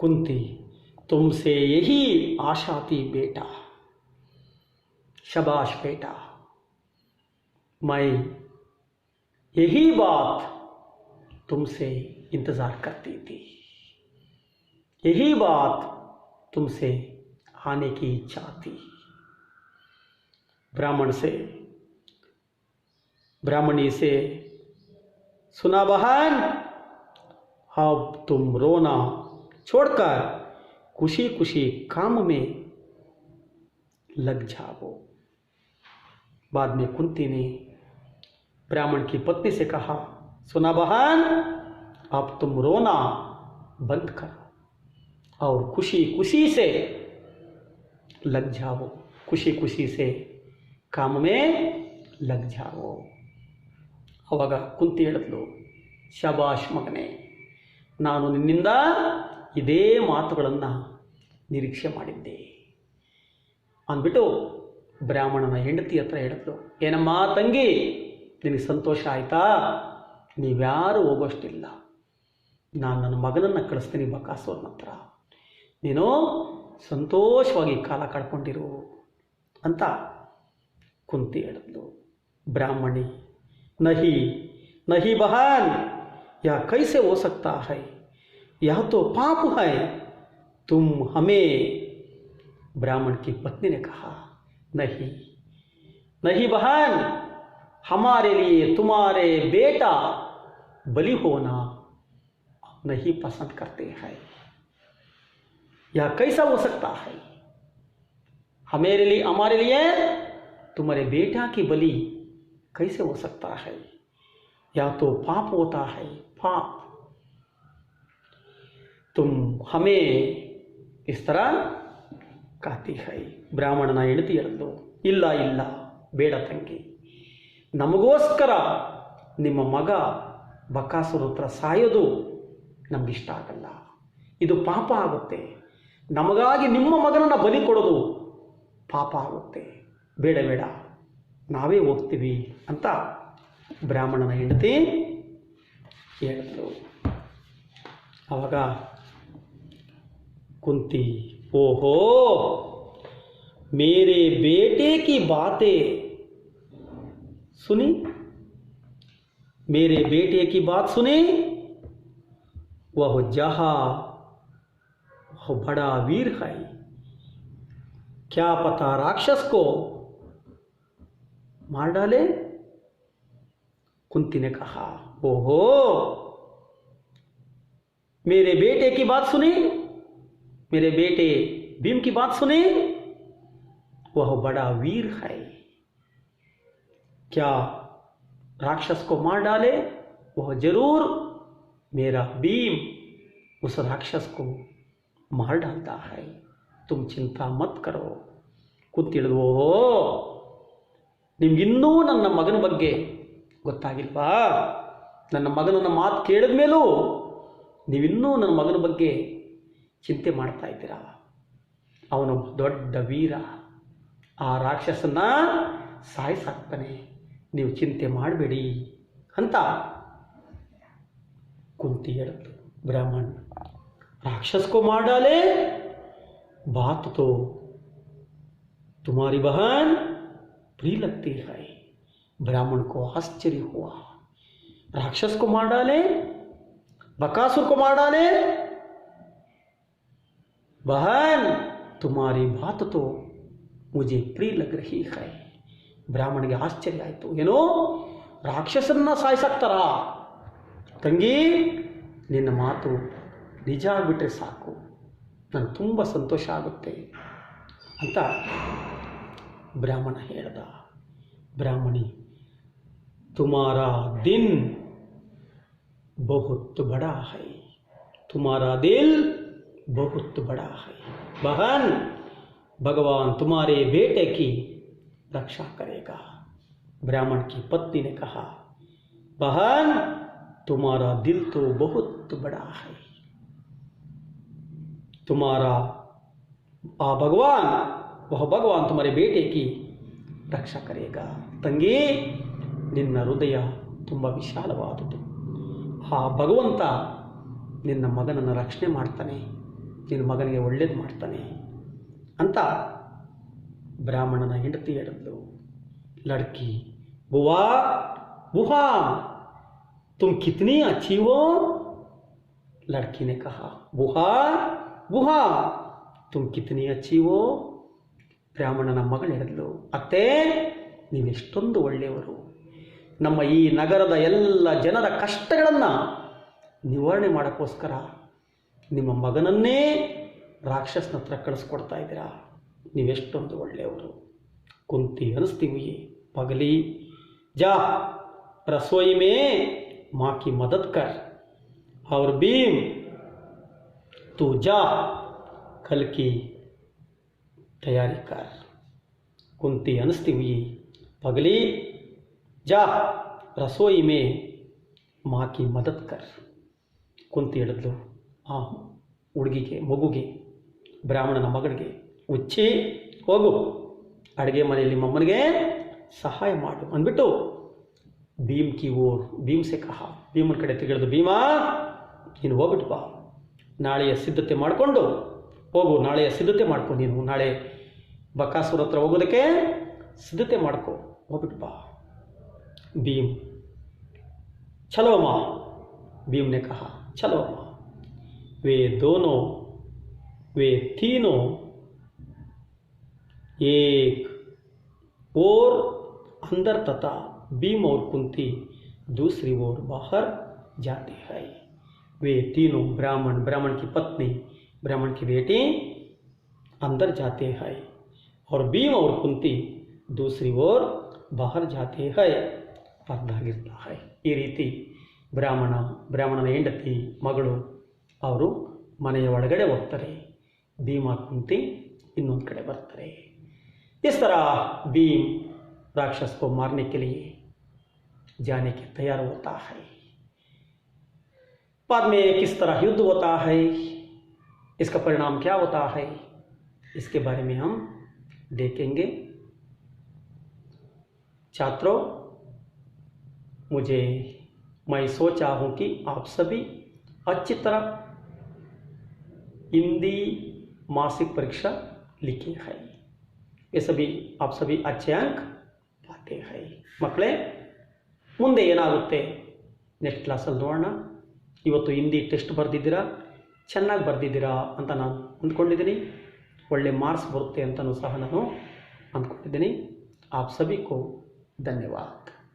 कुंती तुमसे यही आशा थी बेटा, शाबाश बेटा, मैं यही बात तुमसे इंतज़ार करती थी, यही बात तुमसे आने की इच्छा थी। ब्राह्मणी से सुना बहन, अब तुम रोना छोड़कर खुशी खुशी काम में लग जाओ। बाद में कुंती ने ब्राह्मण की पत्नी से कहा, सुना बहन, अब तुम रोना बंद करो और खुशी खुशी से लग जाओ, खुशी खुशी से काम में लग जाओ। ಅವಾಗ ಕುಂತಿ ಹೇಳಿದ್ಲು, ಶಬಾಷ್ ಮಗನೇ, ನಾನು ನಿನ್ನಿಂದ ಇದೇ ಮಾತುಗಳನ್ನು ನಿರೀಕ್ಷೆ ಮಾಡಿದ್ದೆ ಅಂದ್ಬಿಟ್ಟು ಬ್ರಾಹ್ಮಣನ ಹೆಂಡತಿ ಹತ್ರ ಹೇಳಿದ್ಲು, ಏನಮ್ಮ ತಂಗಿ, ನಿನಗೆ ಸಂತೋಷ ಆಯಿತಾ? ನೀವ್ಯಾರು ಹೋಗೋಷ್ಟಿಲ್ಲ, ನಾನು ನನ್ನ ಮಗನನ್ನು ಕಳಿಸ್ತೀನಿ ಬಕಾಸುರನ ಹತ್ರ, ನೀನು ಸಂತೋಷವಾಗಿ ಕಾಲ ಕಳ್ಕೊಂಡಿರು ಅಂತ ಕುಂತಿ ಹೇಳಿದ್ಲು। ಬ್ರಾಹ್ಮಣಿ, नहीं नहीं बहन, यह कैसे हो सकता है, यह तो पाप है, तुम हमें। ब्राह्मण की पत्नी ने कहा, नहीं नहीं बहन, हमारे लिए तुम्हारे बेटा बलि होना नहीं पसंद करते हैं, यह कैसा हो सकता है, हमारे लिए तुम्हारे बेटा की बलि कैसे हो सकता है, या तो पाप होता है, पाप, तुम हमें इस तरह कहती है। ಬ್ರಾಹ್ಮಣನ ಹೆಂಡತಿ ಹೇಳಿದ್ಲು, ಇಲ್ಲ ಇಲ್ಲ ಬೇಡ ತಂಗಿ, ನಮಗೋಸ್ಕರ ನಿಮ್ಮ ಮಗ ಬಕಾಸುರ ಹತ್ರ ಸಾಯೋದು ನಮಗಿಷ್ಟ ಆಗಲ್ಲ, ಇದು ಪಾಪ ಆಗುತ್ತೆ, ನಮಗಾಗಿ ನಿಮ್ಮ ಮಗನನ್ನು ಬಲಿ ಕೊಡೋದು ಪಾಪ ಆಗುತ್ತೆ, ಬೇಡ ಬೇಡ, ನಾವೇ ಹೋಗ್ತೀವಿ ಅಂತ ಬ್ರಾಹ್ಮಣನ ಹೆಂಡತಿ ಹೇಳಿದ್ಲು। ಆವಾಗ कुंती, ओहो, मेरे बेटे की बातें सुनी, मेरे बेटे की बात सुनी, वह जहाँ वह बड़ा वीर है, क्या पता राक्षस को मार डाले। कुंती ने कहा, ओहो, मेरे बेटे की बात सुनी, मेरे बेटे भीम की बात सुनी, वह बड़ा वीर है, क्या राक्षस को मार डाले, वह जरूर मेरा भीम उस राक्षस को मार डालता है, तुम चिंता मत करो। कुंती ಹೇಳಿದ್ಲು, ಓಹೋ, ನಿಮ್ಗಿನ್ನೂ ನನ್ನ ಮಗನ ಬಗ್ಗೆ ಗೊತ್ತಾಗಿಲ್ವಾ? ನನ್ನ ಮಗನನ್ನ ಮಾತು ಕೇಳಿದ ಮೇಲೂ ನೀವಿನ್ನೂ ನನ್ನ ಮಗನ ಬಗ್ಗೆ ಚಿಂತೆ ಮಾಡ್ತಾ ಇದ್ದೀರಾ? ಅವನು ದೊಡ್ಡ ವೀರ, ಆ ರಾಕ್ಷಸನ್ನ ಸಾಯಿಸಾಕ್ತಾನೆ, ನೀವು ಚಿಂತೆ ಮಾಡಬೇಡಿ ಅಂತ कुंती ಹೇಳಿದ್ಲು। ब्राह्मण, राक्षस को मार डाले, बात तो तुम्हारी बहन प्रिय लगती है। ब्राह्मण को आश्चर्य हुआ, राक्षस को मार डाले, बकासुर को मार डाले, बहन तुम्हारी बात तो मुझे प्रिय लग रही है। ಬ್ರಾಹ್ಮಣಿಗೆ ಆಶ್ಚರ್ಯ ಆಯಿತು, ಏನೋ ರಾಕ್ಷಸನ್ನ ಸಾಯಿಸಾಕ್ತಾರ? ತಂಗಿ, ನಿನ್ನ ಮಾತು ನಿಜ ಆಗಿಬಿಟ್ರೆ ಸಾಕು, ನನಗೆ ತುಂಬ ಸಂತೋಷ ಆಗುತ್ತೆ ಅಂತ ಬ್ರಾಹ್ಮಣ ಹೇಳ್ದ। ಬ್ರಾಹ್ಮಣಿ, तुम्हारा दिन बहुत बड़ा है, तुम्हारा दिल बहुत बड़ा है, बहन भगवान तुम्हारे बेटे की रक्षा करेगा। ब्राह्मण की पत्नी ने कहा, बहन तुम्हारा दिल तो बहुत बड़ा है, तुम्हारा भगवान, वह भगवान तुम्हारे बेटे की रक्षा करेगा। ತಂಗಿ, ನಿನ್ನ ಹೃದಯ ತುಂಬ ವಿಶಾಲವಾದುದು, ಆ ಭಗವಂತ ನಿನ್ನ ಮಗನನ್ನು ರಕ್ಷಣೆ ಮಾಡ್ತಾನೆ ನಿನ್ನ ಮಗನಿಗೆ ಒಳ್ಳೇದು ಮಾಡ್ತಾನೆ ಅಂತ ಬ್ರಾಹ್ಮಣನ ಹೆಂಡತಿ ಹೇಳಿದ್ಲು. ಲಡ್ಕಿ ಬುವಾ बुआ तुम कितनी अच्छी हो. लड़की ने कहा बुआ बुआ तुम कितनी अच्छी हो. ಬ್ರಾಹ್ಮಣನ ಮಗಳು ಹೇಳಿದ್ಲು, ಅತ್ತೆ ನೀವೆಷ್ಟೊಂದು ಒಳ್ಳೆಯವರು. ನಮ್ಮ ಈ ನಗರದ ಎಲ್ಲ ಜನರ ಕಷ್ಟಗಳನ್ನು ನಿವಾರಣೆ ಮಾಡೋಕ್ಕೋಸ್ಕರ ನಿಮ್ಮ ಮಗನನ್ನೇ ರಾಕ್ಷಸನ ಹತ್ರ ಕಳಿಸ್ಕೊಡ್ತಾ ಇದ್ದೀರಾ. ನೀವೆಷ್ಟೊಂದು ಒಳ್ಳೆಯವರು. ಕುಂತಿ ಅನಿಸ್ತೀವಿ पगली जा रसोई में माँ की मदद कर और भीम तू जा कल की तैयारी कर. कुंती अनस्ती हुई पगली जा रसोई में माँ की मदद कर. ಕುಂತಿ ಹೇಳಿದ್ಲು ಆ ಹುಡುಗಿಗೆ ಮಗುಗೆ ಬ್ರಾಹ್ಮಣನ ಮಗಳಿಗೆ, ಉಚ್ಚಿ ಹೋಗು ಅಡುಗೆ ಮನೆಯಲ್ಲಿ ಮಮ್ಮನಿಗೆ ಸಹಾಯ ಮಾಡು ಅಂದ್ಬಿಟ್ಟು ಭೀಮ್ ಕಿ ಓರ್ ಭೀಮ್ ಸೆ ಕಹ ಭೀಮನ ಕಡೆ ತಿರುಗಿಳಿದು, ಭೀಮಾ ನೀನು ಹೋಗ್ಬಿಟ್ಟು ಬಾ, ನಾಳೆಯ ಸಿದ್ಧತೆ ಮಾಡಿಕೊಂಡು ಹೋಗು, ನಾಳೆಯ ಸಿದ್ಧತೆ ಮಾಡ್ಕೊ, ನೀನು ನಾಳೆ ಬಕಾಸುರ ಹತ್ರ ಹೋಗೋದಕ್ಕೆ ಸಿದ್ಧತೆ ಮಾಡ್ಕೊ, ಹೋಗ್ಬಿಟ್ಟು ಬಾ. ಭೀಮ್ ಚಲೋ ಮಾँ भीम ने कहा चलो माँ. वे दोनों वे तीनों एक और अंदर तथा भीम और कुंती दूसरी ओर बाहर जाते हैं. वे तीनों ब्राह्मण की पत्नी ब्राह्मण की बेटी अंदर जाते हैं और भीम और कुंती दूसरी ओर बाहर जाते हैं. पर्दा गिरता है. ಈ ರೀತಿ ಬ್ರಾಹ್ಮಣನ ಹೆಂಡತಿ ಮಗಳು ಅವರು ಮನೆಯ ಒಳಗಡೆ ಹೋಗ್ತಾರೆ. ಭೀಮ ಕುಂತಿ ಇನ್ನೊಂದು ಕಡೆ ಬರ್ತಾರೆ. इस तरह भीम राक्षस को मारने के लिए जाने के तैयार होता है. बाद में किस तरह युद्ध होता है, इसका परिणाम क्या होता है, इसके बारे में हम देखेंगे. छात्रों, मैं सोचा हूँ कि आप सभी अच्छी तरह हिंदी मासिक परीक्षा लिखे हैं. ये सभी आप सभी अच्छे अंक पाते हैं. ಮಕ್ಕಳೇ, ಮುಂದೆ ಏನಾಗುತ್ತೆ ನೆಕ್ಸ್ಟ್ ಕ್ಲಾಸಲ್ಲಿ ನೋಡೋಣ. ಇವತ್ತು ಹಿಂದಿ ಟೆಸ್ಟ್ ಬರೆದಿದ್ದೀರಾ, ಚೆನ್ನಾಗಿ ಬರೆದಿದ್ದೀರಾ ಅಂತ ನಾನು ಅಂದ್ಕೊಂಡಿದ್ದೀನಿ. ಒಳ್ಳೆ ಮಾರ್ಕ್ಸ್ ಬರುತ್ತೆ ಅಂತಲೂ ಸಹ ನಾನು ಅಂದ್ಕೊಂಡಿದ್ದೀನಿ. आप सभी को धन्यवाद.